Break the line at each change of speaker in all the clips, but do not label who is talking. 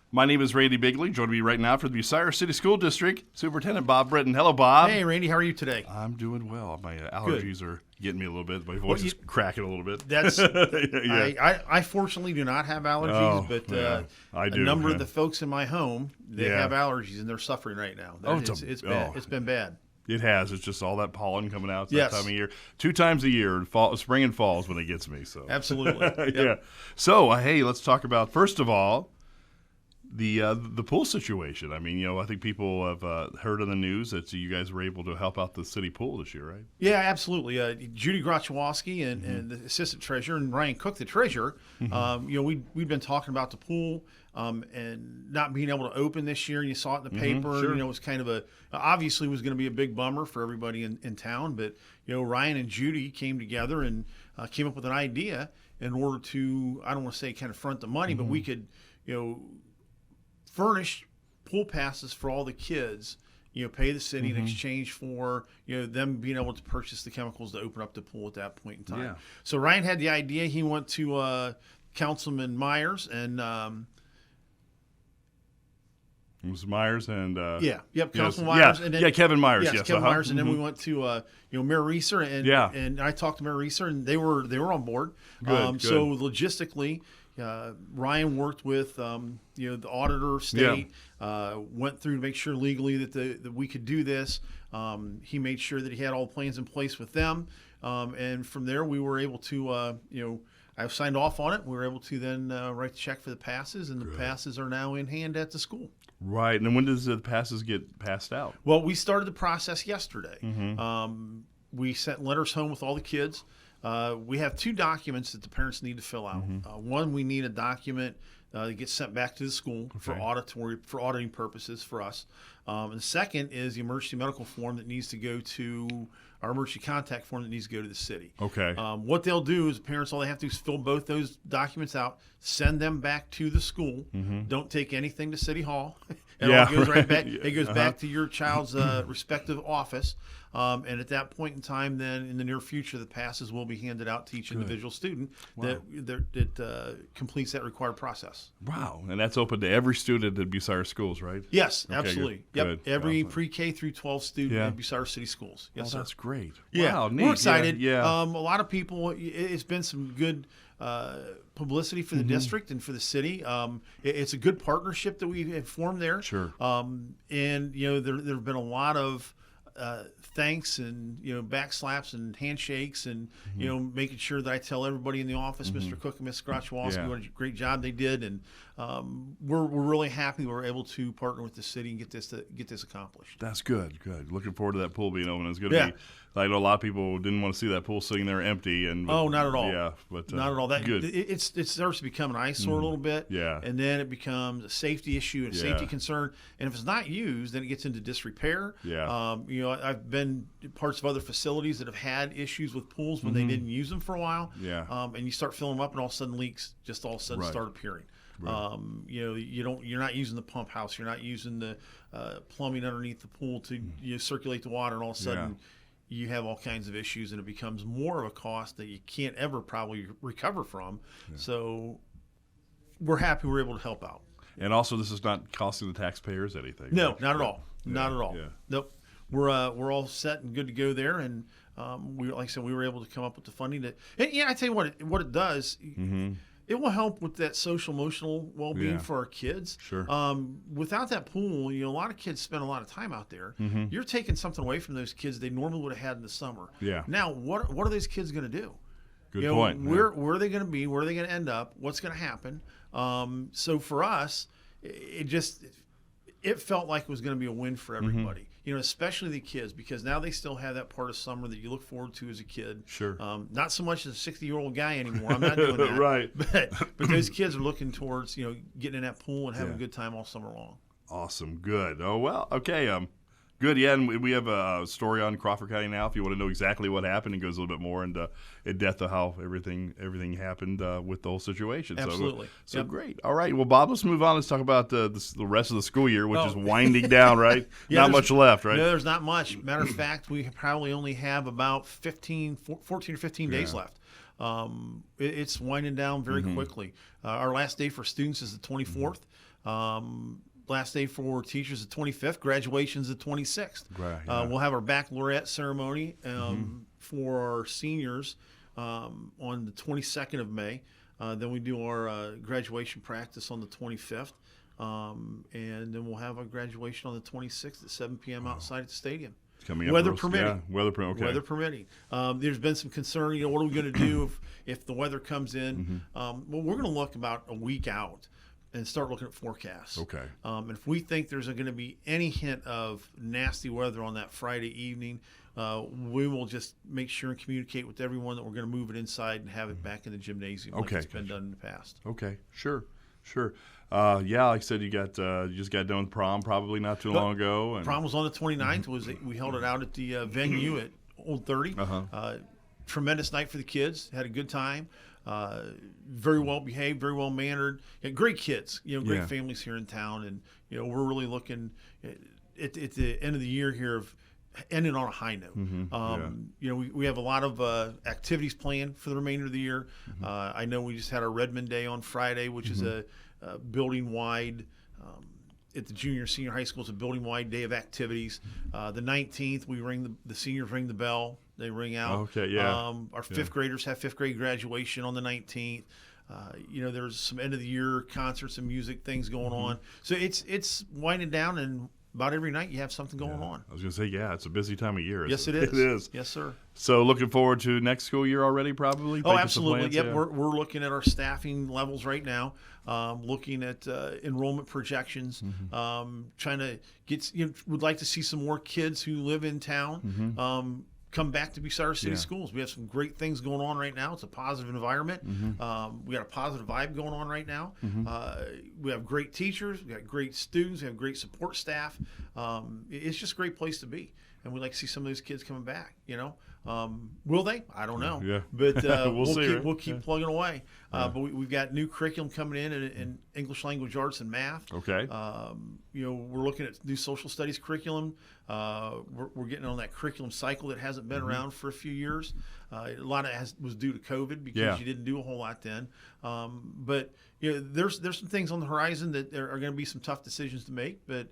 My name is Randy Bigley. Joining me right now for the Bucyrus City School District, Superintendent Bob Britton. Hello, Bob.
Hey, Randy. How are you today?
I'm doing well. My allergies are getting me a little bit. My voice is cracking a little bit.
That's.
Yeah.
I fortunately do not have allergies, but
I do.
A number of the folks in my home they have allergies and they're suffering right now. It's bad. It's been bad.
It has. It's just all that pollen coming out
Yes.
that time of year. 2 times a year, spring and fall is when it gets me. So
Absolutely.
Yeah. So hey, let's talk about first of all the pool situation. I mean, I think people have heard in the news that you guys were able to help out the city pool this year, right?
Yeah, absolutely. Judy Grachowski and the assistant treasurer and Ryan Cook, the treasurer. We've been talking about the pool and not being able to open this year. And you saw it in the paper.
Sure.
It was kind of obviously was going to be a big bummer for everybody in town. But Ryan and Judy came together and came up with an idea in order to, I don't want to say kind of front the money, but we could furnish pool passes for all the kids, pay the city in exchange for, them being able to purchase the chemicals to open up the pool at that point in time.
Yeah.
So Ryan had the idea. He went to Councilman Myers and
It was Myers and
Councilman Myers and then
Kevin Myers.
Yes, Kevin Myers, and then we went to Mayor Reeser and I talked to Mayor Reeser and they were on board.
Good.
So logistically, Ryan worked with the auditor of state, went through to make sure legally that we could do this. He made sure that he had all the plans in place with them, and from there we were able to I signed off on it. We were able to then write the check for the passes, and the passes are now in hand at the school.
Right. And then when does the passes get passed out?
Well, we started the process yesterday. We sent letters home with all the kids. We have 2 documents that the parents need to fill out. One, we need a document that gets sent back to the school for auditing purposes for us. And the second is the emergency medical form that needs to go to our emergency contact form that needs to go to the city.
Okay.
What they'll do is parents, all they have to do is fill both those documents out, send them back to the school. Don't take anything to City Hall. It all goes right back. It goes back to your child's respective office. And at that point in time, then in the near future, the passes will be handed out to each individual student that completes that required process.
Wow. And that's open to every student at Bucyrus Schools, right?
Yes,
Okay,
absolutely.
good.
Every pre-K through 12 student at Bucyrus City Schools. Yes, sir.
That's great.
Yeah,
Wow, neat.
we're excited.
Yeah.
A lot of people, it's been some good publicity for the district and for the city. It's a good partnership that we have formed there.
Sure.
And, there have been a lot of thanks and, backslaps and handshakes and, making sure that I tell everybody in the office, Mr. Cook and Ms. Grachowski, what a great job they did. And we're really happy we're able to partner with the city and get this accomplished.
That's good. Looking forward to that pool being open. It's going to be. I know a lot of people didn't want to see that pool sitting there empty. Not
at all.
Yeah, but
not at all. That
good.
It starts to become an eyesore a little bit.
Yeah.
And then it becomes a safety issue and a safety concern. And if it's not used, then it gets into disrepair.
Yeah.
I've been parts of other facilities that have had issues with pools when they didn't use them for a while.
Yeah.
And you start filling them up, and all of a sudden leaks just all of a sudden start appearing. Right. You're not using the pump house. You're not using the plumbing underneath the pool to circulate the water, and all of a sudden you have all kinds of issues, and it becomes more of a cost that you can't ever probably recover from. So we're happy we're able to help out.
And also, this is not costing the taxpayers anything.
No,
right?
not at all. Not at all.
Yeah.
Nope. We're all set and good to go there, and like I said, we were able to come up with the funding and I tell you what it does. It will help with that social emotional well-being for our kids.
Sure.
Without that pool, a lot of kids spend a lot of time out there. You're taking something away from those kids they normally would have had in the summer.
Yeah.
Now, what are those kids going to do?
Good point.
Where are they going to be? Where are they going to end up? What's going to happen? So for us, it felt like it was going to be a win for everybody. Especially the kids, because now they still have that part of summer that you look forward to as a kid.
Sure.
Not so much as a 60-year-old guy anymore. I'm not doing that.
Right.
But those kids are looking towards, getting in that pool and having a good time all summer long.
Awesome. Good. Oh, well, okay. Good, yeah, and we have a story on Crawford County Now. If you want to know exactly what happened, it goes a little bit more into in depth of how everything happened with the whole situation.
Absolutely.
So great. All right. Well, Bob, let's move on. Let's talk about the rest of the school year, which is winding down, right? Not much left, right?
No, there's not much. Matter of fact, we probably only have about 14 or 15 days left. It's winding down very quickly. Our last day for students is the 24th. Last day for teachers the 25th. Graduation's the 26th.
Right, yeah.
We'll have our baccalaureate ceremony for our seniors on the 22nd of May. Then we do our graduation practice on the 25th. And then we'll have our graduation on the 26th at 7 p.m. outside at the stadium.
Coming up
Weather permitting.
Yeah, okay.
Weather permitting. There's been some concern, what are we going to do if the weather comes in? Well, we're going to look about a week out and start looking at forecasts.
Okay.
And if we think there's going to be any hint of nasty weather on that Friday evening, we will just make sure and communicate with everyone that we're going to move it inside and have it back in the gymnasium like it's been done in the past.
Okay, sure. Like I said, you just got done with prom probably not too long ago. And
prom was on the 29th. We held it out at the venue at Old 30. Tremendous night for the kids. Had a good time. Very well behaved, very well mannered. Great kids. Great families here in town, and we're really looking at the end of the year here of ending on a high note. We have a lot of activities planned for the remainder of the year. I know we just had our Redmond Day on Friday, which is a building-wide, at the junior senior high school, it's a building-wide day of activities. The 19th, the seniors ring the bell. They ring out.
Okay, yeah.
Our fifth graders have fifth grade graduation on the 19th. There's some end-of-the-year concerts and music things going on. So it's winding down, and about every night you have something going on.
I was going to say, it's a busy time of year.
Yes, it is.
It is.
Yes, sir.
So looking forward to next school year already, probably?
Oh, absolutely. Yep, we're looking at our staffing levels right now, looking at enrollment projections, trying to get, would like to see some more kids who live in town come back to Bucyrus City Schools. We have some great things going on right now. It's a positive environment. We got a positive vibe going on right now. We have great teachers. We got great students. We have great support staff. It's just a great place to be. And we'd like to see some of those kids coming back, Will they? I don't know.
Yeah.
But
we'll see.
We'll keep plugging away. But we've got new curriculum coming in English language arts and math.
Okay.
We're looking at new social studies curriculum. We're getting on that curriculum cycle that hasn't been around for a few years. A lot of it was due to COVID because you didn't do a whole lot then. But there's some things on the horizon that there are going to be some tough decisions to make. But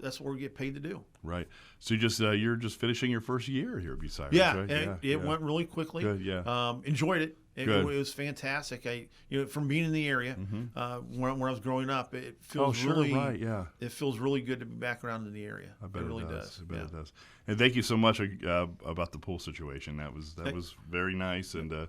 that's what we get paid to do.
Right. So you're just finishing your first year here at Bucyrus.
Yeah,
right?
and it went really quickly.
Good, yeah.
Enjoyed it. It was fantastic. From being in the area when I was growing up, it feels it feels really good to be back around in the area.
I bet
it really
does. I bet it does. And thank you so much about the pool situation. That was very nice, and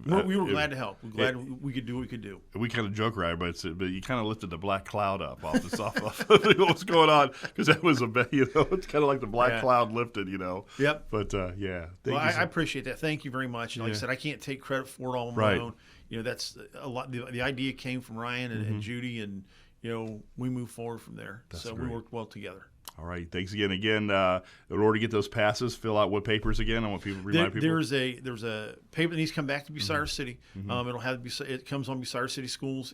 we were glad to help. We're glad we could do what we could do.
We kind of joke around, but you kind of lifted the black cloud up off the softball. What was going on? Because that was it's kind of like the black cloud lifted,
Yep.
But
I appreciate that. Thank you very much. Like I said, I can't take credit for it all on my own. That's a lot. The idea came from Ryan and Judy, and we moved forward from there. So we worked well together.
All right. Thanks again. In order to get those passes, fill out what papers again? I want people to remind people.
There's a paper that needs to come back to Bucyrus City. It comes on Bucyrus City Schools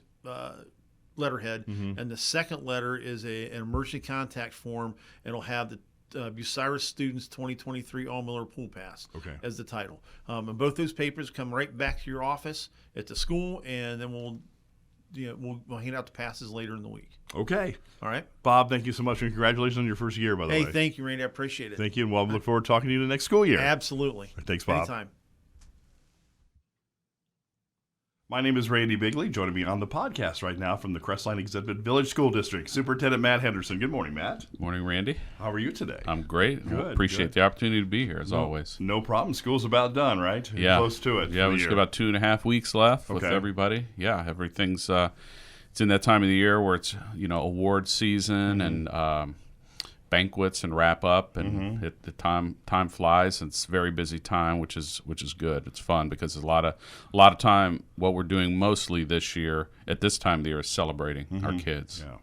letterhead, and the second letter is an emergency contact form. And it'll have the Bucyrus Students 2023 All Miller Pool Pass as the title. And both those papers come right back to your office at the school, and then we'll hand out the passes later in the week.
Okay.
All right.
Bob, thank you so much, and congratulations on your first year, by the way.
Hey, thank you, Randy. I appreciate it.
Thank you, and we'll look forward to talking to you the next school year.
Absolutely.
Thanks, Bob.
Anytime.
My name is Randy Bigley. Joining me on the podcast right now from the Crestline Exempted Village School District, Superintendent Matt Henderson. Good morning, Matt.
Morning, Randy.
How are you today?
I'm great.
Good.
Appreciate the opportunity to be here, as always.
No problem. School's about done, right?
Yeah.
Close to it.
Yeah, we just got about 2.5 weeks left with everybody. Yeah, everything's it's in that time of the year where it's award season and banquets and wrap up, and the time flies. And it's a very busy time, which is good. It's fun because there's a lot of time. What we're doing mostly this year at this time of the year is celebrating our kids. Yeah.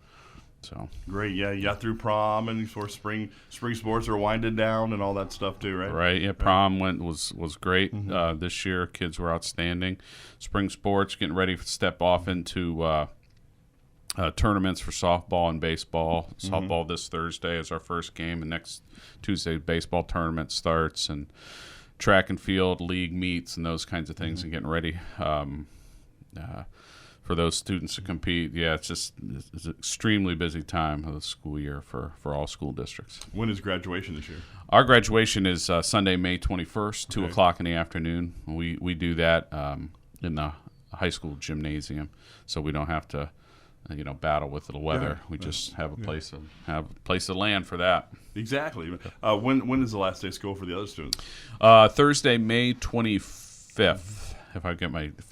So
great. Yeah, you got through prom, and for spring sports are winding down and all that stuff too, right?
Right. Yeah, prom was great this year. Kids were outstanding. Spring sports, getting ready to step off into tournaments for softball and baseball. Softball this Thursday is our first game, and next Tuesday baseball tournament starts, and track and field league meets and those kinds of things, and getting ready for those students to compete. Yeah, it's an extremely busy time of the school year for all school districts.
When is graduation this year?
Our graduation is Sunday, May 21st, 2
Okay.
o'clock in the afternoon. We do that in the high school gymnasium, so we don't have to battle with the weather. We just have a place to land for that.
Exactly. When is the last day of school for the other students?
Thursday, May 25th, if I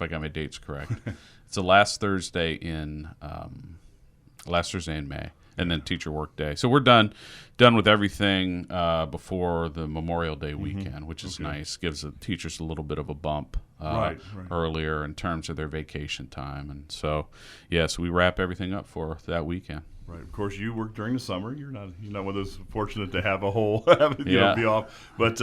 got my dates correct. It's the last Thursday in May, and then teacher work day. So we're done with everything before the Memorial Day weekend, which is nice. Gives the teachers a little bit of a bump earlier in terms of their vacation time, and so yes, we wrap everything up for that weekend.
Right. Of course, you work during the summer. You're not one of those fortunate to have a whole be off. But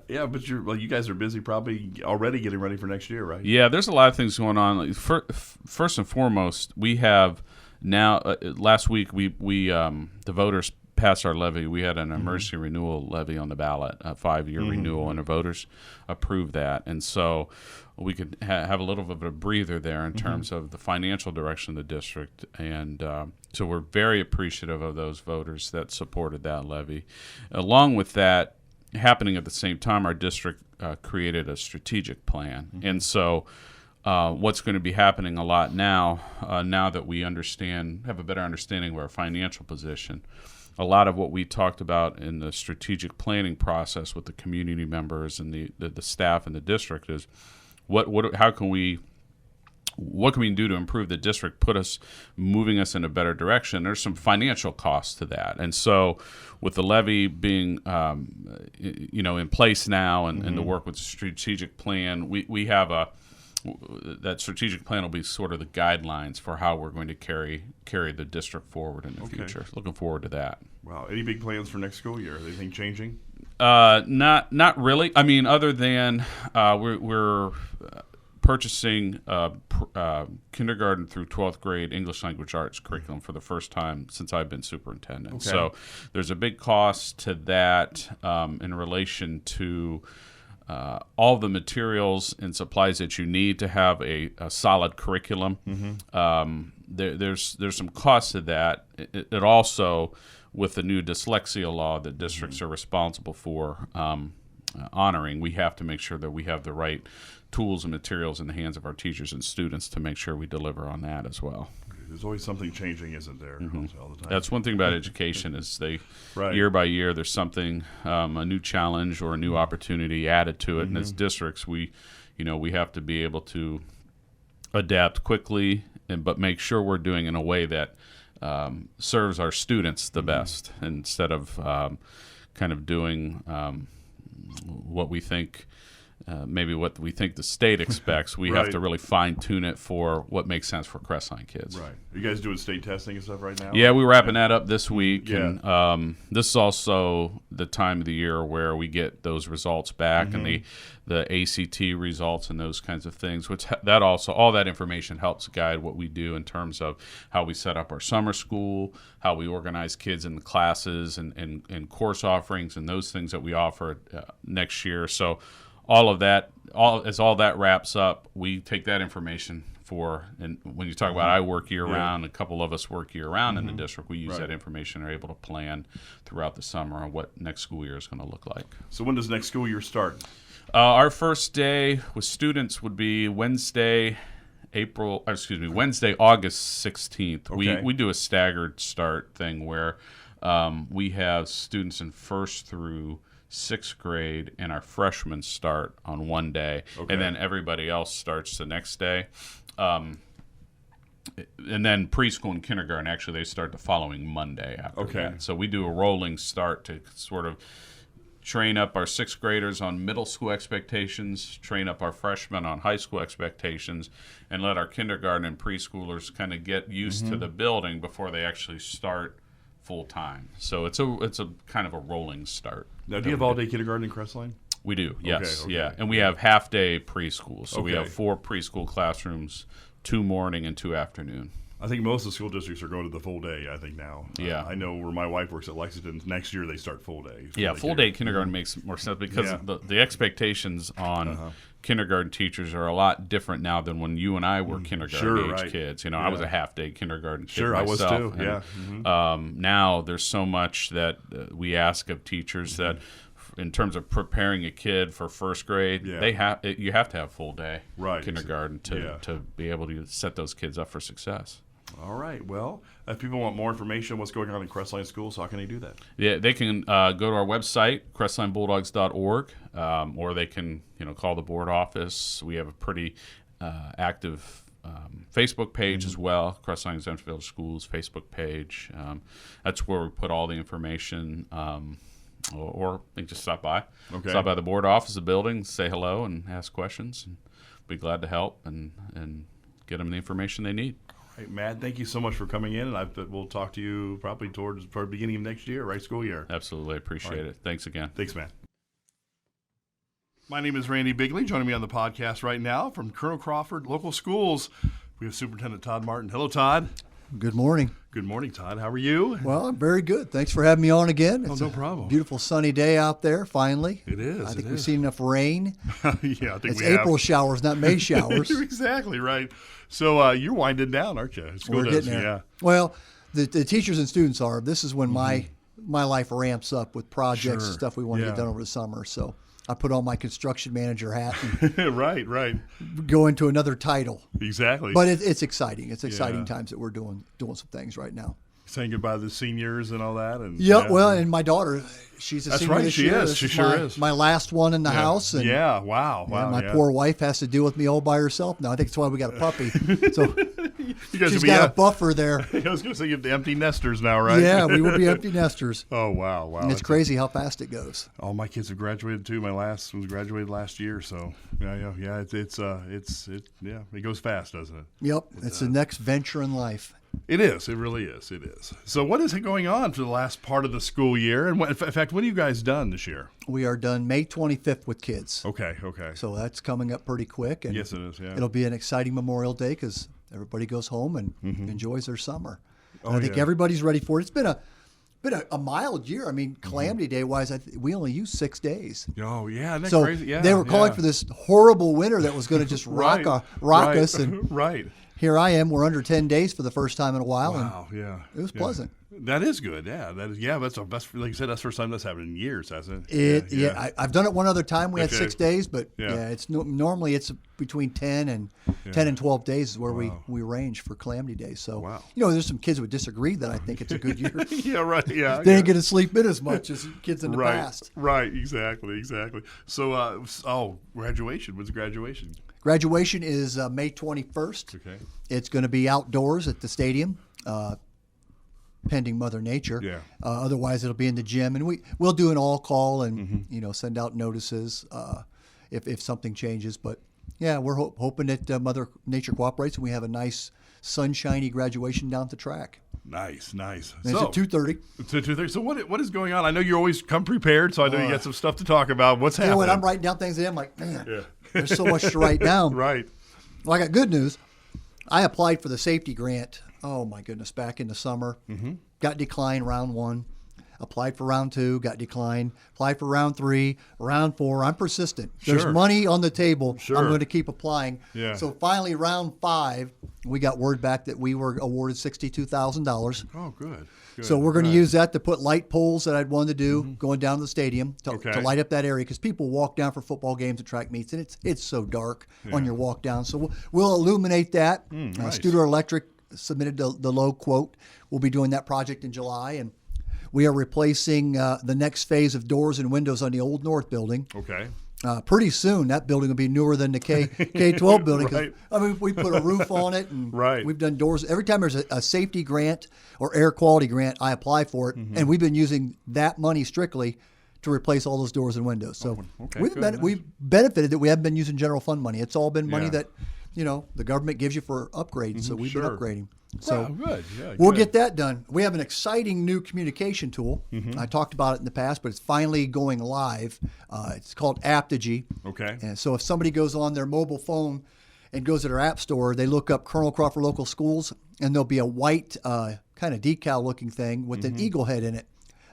you guys are busy probably already getting ready for next year, right?
Yeah, there's a lot of things going on. First and foremost, we have now. Last week, we the voters passed our levy. We had an emergency renewal levy on the ballot, a 5-year renewal, and the voters approved that. And so we could have a little bit of a breather there in terms of the financial direction of the district. And so we're very appreciative of those voters that supported that levy. Along with that, happening at the same time, our district created a strategic plan. And so what's going to be happening a lot now that we have a better understanding of our financial position, a lot of what we talked about in the strategic planning process with the community members and the staff in the district is what can we do to improve the district, moving us in a better direction. There's some financial costs to that, and so with the levy being in place now and the work with the strategic plan, we have that strategic plan will be sort of the guidelines for how we're going to carry the district forward in the future. Looking forward to that.
Wow. Any big plans for next school year? Anything changing?
Not really. I mean, other than we're purchasing kindergarten through 12th grade English language arts curriculum for the first time since I've been superintendent.
Okay.
So there's a big cost to that in relation to all the materials and supplies that you need to have a solid curriculum. There's some cost to that. It also, with the new dyslexia law that districts are responsible for honoring, we have to make sure that we have the right tools and materials in the hands of our teachers and students to make sure we deliver on that as well.
There's always something changing, isn't there? All the time.
That's one thing about education is year by year there's something, a new challenge or a new opportunity added to it. And as districts, we have to be able to adapt quickly, but make sure we're doing it in a way that serves our students the best, instead of kind of doing what we think the state expects. We have to really fine tune it for what makes sense for Crestline kids.
Right. Are you guys doing state testing and stuff right now?
Yeah, we're wrapping that up this week. Yeah. And this is also the time of the year where we get those results back and the ACT results and those kinds of things, which all that information helps guide what we do in terms of how we set up our summer school, how we organize kids in the classes and course offerings and those things that we offer next year. So all of that, as all that wraps up, we take that information and when you talk about I work year-round, a couple of us work year-round in the district, we use that information and are able to plan throughout the summer on what next school year is going to look like.
So when does next school year start?
Our first day with students would be Wednesday, August 16th.
Okay.
We do a staggered start thing where we have students in 1st through 6th grade and our freshmen start on one day, and then everybody else starts the next day. And then preschool and kindergarten, actually, they start the following Monday after that. So we do a rolling start to sort of train up our 6th graders on middle school expectations, train up our freshmen on high school expectations, and let our kindergarten and preschoolers kind of get used to the building before they actually start full time. So it's a kind of a rolling start.
Now, do you have all-day kindergarten in Crestline?
We do, yes.
Okay.
Yeah. And we have half-day preschool. So we have 4 preschool classrooms, 2 morning and 2 afternoon.
I think most of the school districts are going to the full day, I think now.
Yeah.
I know where my wife works at Lexington, next year they start full day.
Yeah, full day kindergarten makes more sense because the expectations on kindergarten teachers are a lot different now than when you and I were kindergarten age kids. You know, I was a half day kindergarten kid myself.
I was too.
And, now there's so much that we ask of teachers that, in terms of preparing a kid for first grade, you have to have full day kindergarten to be able to set those kids up for success.
All right. Well, if people want more information on what's going on in Crestline Schools, how can they do that?
Yeah, they can go to our website, crestlinebulldogs.org, or they can call the board office. We have a pretty active Facebook page as well, Crestline Exempted Village Schools Facebook page. That's where we put all the information. Or they can just stop by.
Okay.
Stop by the board office, the building, say hello, and ask questions. And be glad to help and get them the information they need.
All right, Matt, thank you so much for coming in, and we'll talk to you probably toward the beginning of next year, right? School year.
Absolutely. I appreciate it. Thanks again.
Thanks, Matt. My name is Randy Bigley. Joining me on the podcast right now from Colonel Crawford Local Schools, we have Superintendent Todd Martin. Hello, Todd.
Good morning.
Good morning, Todd. How are you?
Well, I'm very good. Thanks for having me on again. It's
no problem.
A beautiful sunny day out there, finally.
It is.
I think we've seen enough rain.
Yeah, I think
it's
we have.
April showers, not May showers.
Exactly, right. So you're winding down, aren't you? School
We're getting there.
Yeah.
Well, the teachers and students are. This is when my life ramps up with projects and stuff we want to get done over the summer. So I put on my construction manager hat and
right.
go into another title.
Exactly.
But it's exciting. It's exciting times that we're doing some things right now.
Saying goodbye to the seniors and all that. And
well, and my daughter, she's a senior this year.
She sure is.
My last one in the house. And
wow.
My poor wife has to deal with me all by herself now. I think that's why we got a puppy. So she's got a buffer there.
I was going to say you have the empty nesters now, right?
Yeah, we will be empty nesters.
Oh, wow.
And it's crazy how fast it goes.
All my kids have graduated too. My last one graduated last year, so yeah. It goes fast, doesn't it?
Yep, it's the next venture in life.
It is. It really is. It is. So what is going on for the last part of the school year? And in fact, what are you guys done this year?
We are done May 25th with kids.
Okay.
So that's coming up pretty quick. And
yes, it is. Yeah.
It'll be an exciting Memorial Day because everybody goes home and enjoys their summer. I think everybody's ready for it. It's been a mild year. I mean, Calamity Day wise, we only used 6 days.
Oh yeah, isn't that
so
crazy? Yeah,
they were calling for this horrible winter that was going to just rock us, and
right.
Here I am. We're under 10 days for the first time in a while.
Wow,
and
yeah.
It was pleasant.
That is good. Yeah, that's like you said. That's the first time that's happened in years, hasn't
it? I've done it one other time. We had 6 days, but
it's
normally it's between 10 and 12 days is where we range for Calamity Day. So there's some kids who would disagree that I think it's a good year.
Yeah, right. Yeah,
they didn't get to sleep in as much as kids in the past.
Right. Exactly. So, graduation. When's graduation?
Graduation is May 21st.
Okay.
It's going to be outdoors at the stadium. Pending Mother Nature.
Yeah.
Otherwise, it'll be in the gym, and we'll do an all call and send out notices if something changes. But yeah, we're hoping that Mother Nature cooperates, and we have a nice sunshiny graduation down at the track.
Nice.
And it's at 2:30.
It's at 2:30. So what is going on? I know you always come prepared, so I know you got some stuff to talk about. What's happening?
When I'm writing down things, I'm like, man, there's so much to write down.
Right.
Well, I got good news. I applied for the safety grant. Oh my goodness! Back in the summer, got declined round 1. Applied for round 2, got declined. Applied for round 3, round 4. I'm persistent. There's money on the table. I'm going to keep applying.
Yeah.
So finally, round 5, we got word back that we were awarded $62,000.
Oh, good.
So we're going to use that to put light poles that I'd wanted to do going down to the stadium to light up that area because people walk down for football games and track meets, and it's so dark on your walk down. So we'll illuminate that.
Nice.
Studer Electric submitted the low quote. We'll be doing that project in July, and we are replacing the next phase of doors and windows on the Old North building.
Okay.
Pretty soon, that building will be newer than the K-12 building.
Right.
I mean, we put a roof on it, and
Right.
we've done doors. Every time there's a safety grant or air quality grant, I apply for it, and we've been using that money strictly to replace all those doors and windows. So we've benefited that we haven't been using general fund money. It's all been money that the government gives you for upgrading. So we've been upgrading. So
good. Yeah,
we'll get that done. We have an exciting new communication tool. I talked about it in the past, but it's finally going live. It's called Aptogy.
Okay.
And so if somebody goes on their mobile phone and goes to their app store, they look up Colonel Crawford Local Schools, and there'll be a white kind of decal-looking thing with an eagle head in it.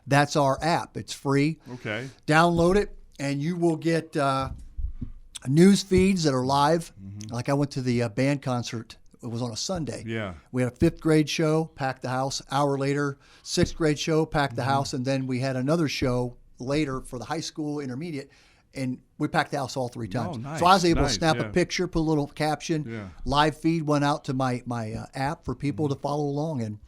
That's our app. It's free.
Okay.
Download it, and you will get news feeds that are live. Like I went to the band concert. It was on a Sunday.
Yeah.
We had a 5th grade show, packed the house. Hour later, 6th grade show, packed the house. And then we had another show later for the high school, intermediate, and we packed the house all 3 times.
Oh, nice,
so I was able
nice,
to snap
yeah.
a picture, put a little caption.
Yeah.
Live feed went out to my app for people to follow along. And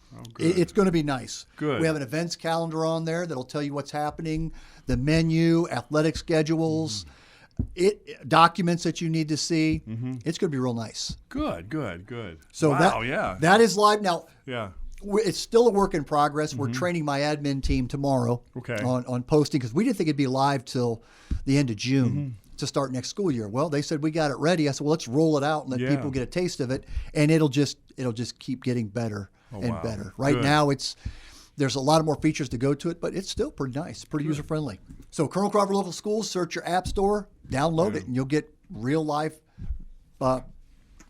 it's going to be nice.
Good.
We have an events calendar on there that'll tell you what's happening, the menu, athletic schedules, documents that you need to see. It's going to be real nice.
Good.
So
wow,
that is live now.
Yeah.
It's still a work in progress. We're training my admin team tomorrow on posting because we didn't think it'd be live till the end of June to start next school year. Well, they said we got it ready. I said, well, let's roll it out and let people get a taste of it, and it'll just keep getting better and better. Right now, there's a lot of more features to go to it, but it's still pretty nice, pretty user friendly. So, Colonel Crawford Local Schools, search your app store, download it, and you'll get real life.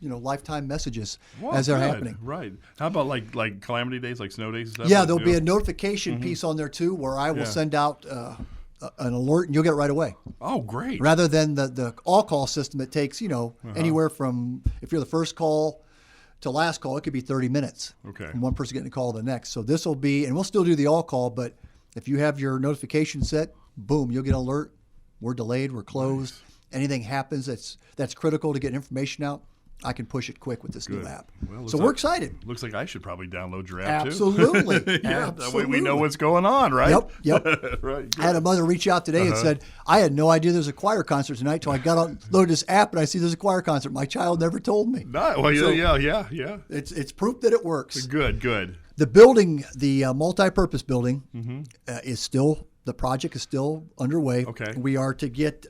Lifetime messages as they're happening.
Right. How about like calamity days, like snow days and stuff?
Yeah, there'll be a notification piece on there too where I will send out an alert and you'll get it right away.
Oh, great.
Rather than the all-call system, it takes, anywhere from, if you're the first call to last call, it could be 30 minutes.
Okay.
From one person getting a call to the next. So this will be, and we'll still do the all-call, but if you have your notification set, boom, you'll get an alert. We're delayed, we're closed. Nice. Anything happens that's critical to get information out, I can push it quick with this new app. Well, so we're excited.
Looks like I should probably download your app
Absolutely.
too. Yeah,
Absolutely.
that way we know what's going on, right?
Yep.
Right.
I had a mother reach out today and said, I had no idea there's a choir concert tonight until I got on, loaded this app and I see there's a choir concert. My child never told me.
Yeah.
It's proof that it works.
Good.
The building, the multi-purpose building, is still, the project is still underway.
Okay.
We are to get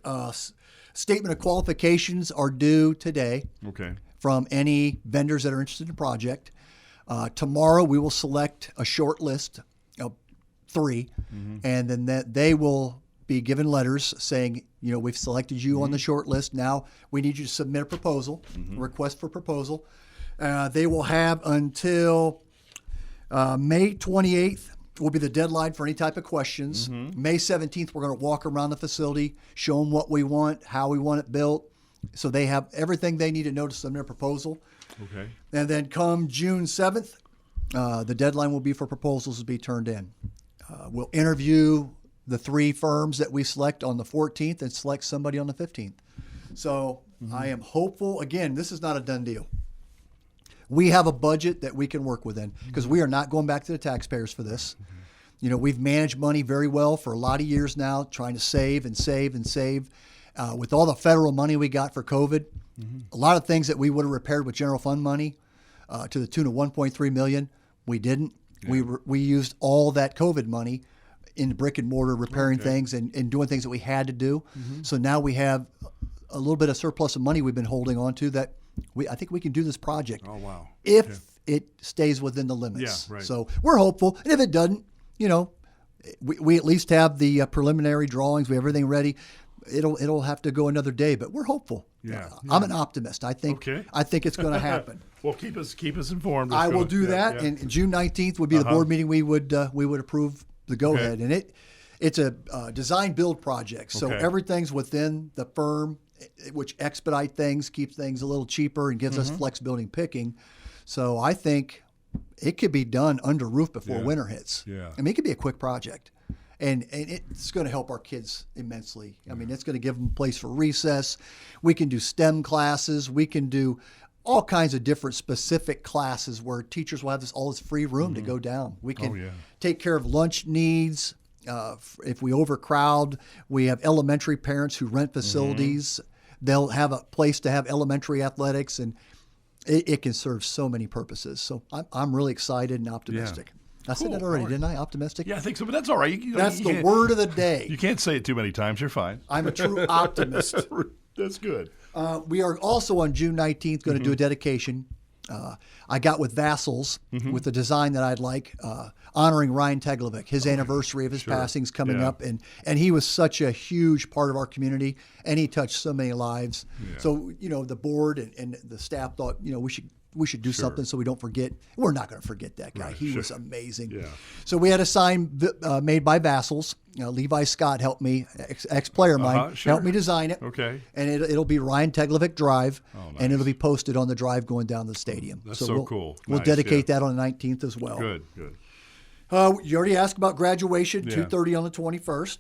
statement of qualifications are due today.
Okay.
From any vendors that are interested in the project. Tomorrow we will select a short list of 3, and then they will be given letters saying, we've selected you on the short list. Now we need you to submit a proposal, request for proposal. They will have until May 28th will be the deadline for any type of questions. May 17th, we're going to walk around the facility, show them what we want, how we want it built. So they have everything they need to know to submit a proposal.
Okay.
And then come June 7th, the deadline will be for proposals to be turned in. We'll interview the 3 firms that we select on the 14th and select somebody on the 15th. So I am hopeful. Again, this is not a done deal. We have a budget that we can work within because we are not going back to the taxpayers for this. We've managed money very well for a lot of years now, trying to save and save and save. With all the federal money we got for COVID, a lot of things that we would have repaired with general fund money to the tune of $1.3 million, we didn't. Yeah. We used all that COVID money in brick and mortar repairing things and doing things that we had to do. So now we have a little bit of surplus of money we've been holding on to that I think we can do this project.
Oh, wow.
If it stays within the limits.
Yeah, right.
So we're hopeful. And if it doesn't, we at least have the preliminary drawings. We have everything ready. It'll have to go another day, but we're hopeful.
Yeah.
I'm an optimist. I think it's going to happen.
Well, keep us informed.
I will do that. Yeah. And June 19th would be the board meeting. We would approve the go ahead, and it's a design build project. So everything's within the firm, which expedite things, keeps things a little cheaper, and gives us flexibility in picking. So I think it could be done under roof before winter hits.
Yeah.
I mean, it could be a quick project. And it's going to help our kids immensely. I mean, it's going to give them a place for recess. We can do STEM classes. We can do all kinds of different specific classes where teachers will have all this free room to go down. We can take care of lunch needs. If we overcrowd, we have elementary parents who rent facilities. They'll have a place to have elementary athletics, and it can serve so many purposes. So I'm really excited and optimistic.
Yeah.
I said that already, didn't I? Optimistic?
Yeah, I think so, but that's all right.
That's the word of the day.
You can't say it too many times. You're fine.
I'm a true optimist.
That's good.
We are also on June 19th going to do a dedication. I got with Vassals with the design that I'd like, honoring Ryan Teglovic. His anniversary of his passing is coming up, and he was such a huge part of our community, and he touched so many lives. Yeah. So, the board and the staff thought, we should we should do something so we don't forget. We're not going to forget that guy.
Right,
He was amazing.
Yeah.
So we had a sign made by Vassals. Levi Scott helped me, ex-player of mine, helped me design it.
Okay.
And it'll be Ryan Teglovic Drive,
nice.
and it'll be posted on the drive going down to the stadium.
That's
so
cool.
We'll
Nice,
dedicate that on the 19th as well.
Good.
You already asked about graduation,
Yeah.
2:30 on the 21st.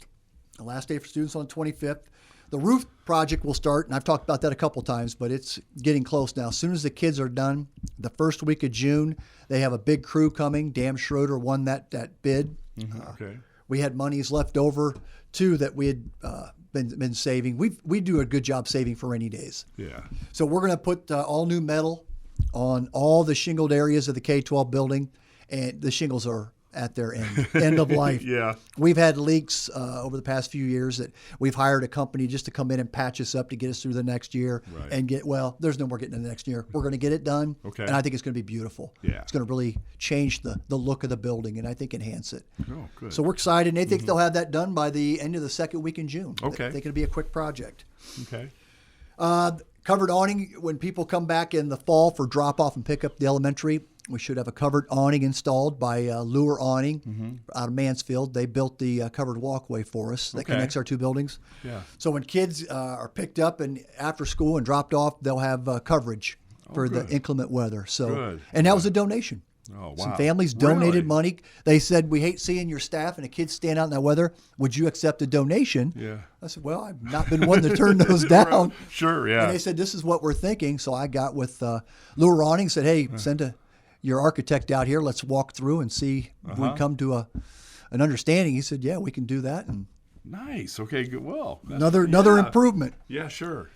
The last day for students on the 25th. The roof project will start, and I've talked about that a couple times, but it's getting close now. As soon as the kids are done, the first week of June, they have a big crew coming. Dan Schroeder won that bid.
Okay.
We had monies left over, too, that we had been saving. We do a good job saving for rainy days.
Yeah.
So we're going to put all new metal on all the shingled areas of the K-12 building, and the shingles are at their end of life.
Yeah.
We've had leaks over the past few years that we've hired a company just to come in and patch us up to get us through the next year and there's no more getting in the next year. We're going to get it done.
Okay.
And I think it's going to be beautiful.
Yeah.
It's going to really change the look of the building and I think enhance it.
Oh, good.
So we're excited. And they think they'll have that done by the end of the second week in June.
Okay.
They think it'll be a quick project.
Okay.
Covered awning, when people come back in the fall for drop-off and pick up the elementary, we should have a covered awning installed by Lure Awning out of Mansfield. They built the covered walkway for us that connects our two buildings.
Yeah.
So when kids are picked up and after school and dropped off, they'll have coverage for the inclement weather. So, and that was a donation.
Oh, wow.
Some families donated
Really?
money. They said, we hate seeing your staff and the kids stand out in that weather. Would you accept a donation?
Yeah.
I said, well, I've not been one to turn those down.
Sure, yeah.
And they said, this is what we're thinking. So I got with Lure Awning, said, hey, send your architect out here. Let's walk through and see if we come to an understanding. He said, yeah, we can do that. And
Nice. Okay, good. Well,
another improvement.
Yeah, sure.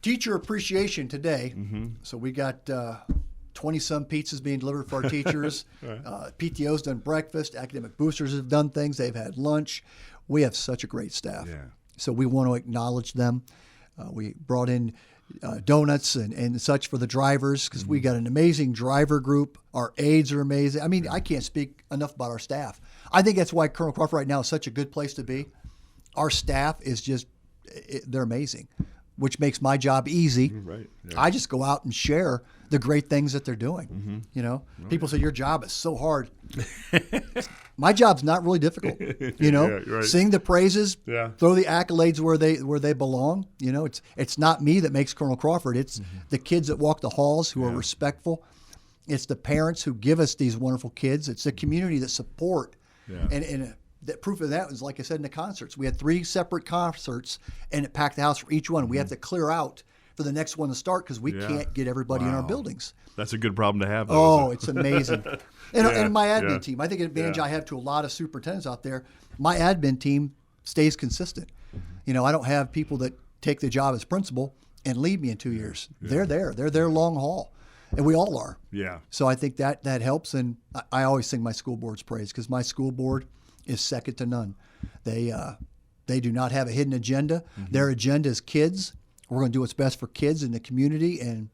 Teacher appreciation today. So we got 20-some pizzas being delivered for our teachers. PTO's done breakfast. Academic boosters have done things. They've had lunch. We have such a great staff.
Yeah.
So we want to acknowledge them. We brought in donuts and such for the drivers because we got an amazing driver group. Our aides are amazing. I mean, I can't speak enough about our staff. I think that's why Colonel Crawford right now is such a good place to be. Our staff is just, they're amazing, which makes my job easy.
Right. Yeah.
I just go out and share the great things that they're doing. You know, people say your job is so hard. My job's not really difficult. You know,
Yeah, right.
sing the praises,
Yeah.
throw the accolades where they belong. You know, it's not me that makes Colonel Crawford. It's the kids that walk the halls who are respectful. It's the parents who give us these wonderful kids. It's the community that support.
Yeah.
And the proof of that was, like I said, in the concerts. We had 3 separate concerts, and it packed the house for each one. We have to clear out for the next one to start because we can't get everybody in our buildings.
That's a good problem to have, though,
Oh,
isn't it?
it's amazing. And my admin team, I think an advantage
Yeah.
I have to a lot of superintendents out there, my admin team stays consistent. You know, I don't have people that take the job as principal and leave me in 2 years. They're there. They're there long haul. And we all are.
Yeah.
So I think that helps. And I always sing my school board's praise because my school board is second to none. They do not have a hidden agenda. Their agenda is kids. We're going to do what's best for kids in the community, and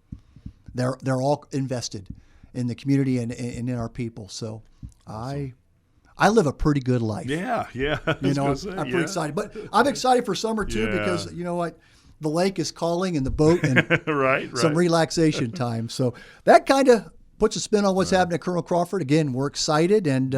they're all invested in the community and in our people. So I live a pretty good life.
Yeah.
You know, I'm pretty excited. But I'm excited for summer too because you know what? The lake is calling and the boat and
right.
some relaxation time. So that kind of puts a spin on what's happening at Colonel Crawford. Again, we're excited and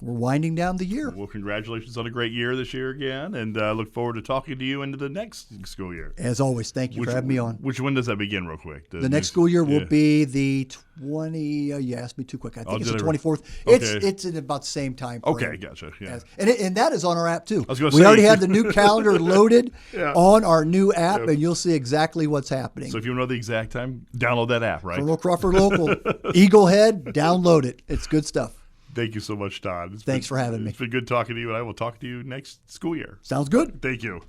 we're winding down the year.
Well, congratulations on a great year this year again, and look forward to talking to you into the next school year.
As always, thank you for having me on.
When does that begin, real quick?
The next school year will be the 20. You asked me too quick. I think it's the 24th.
Okay.
It's in about the same time frame.
Okay, gotcha. Yeah.
And that is on our app too.
I was gonna
we
say.
already have the new calendar loaded on our new app, and you'll see exactly what's happening.
So if you want to know the exact time, download that app, right?
Colonel Crawford Local, Eagle Head, download it. It's good stuff.
Thank you so much, Todd.
Thanks for having me.
It's been good talking to you, and I will talk to you next school year.
Sounds good.
Thank you.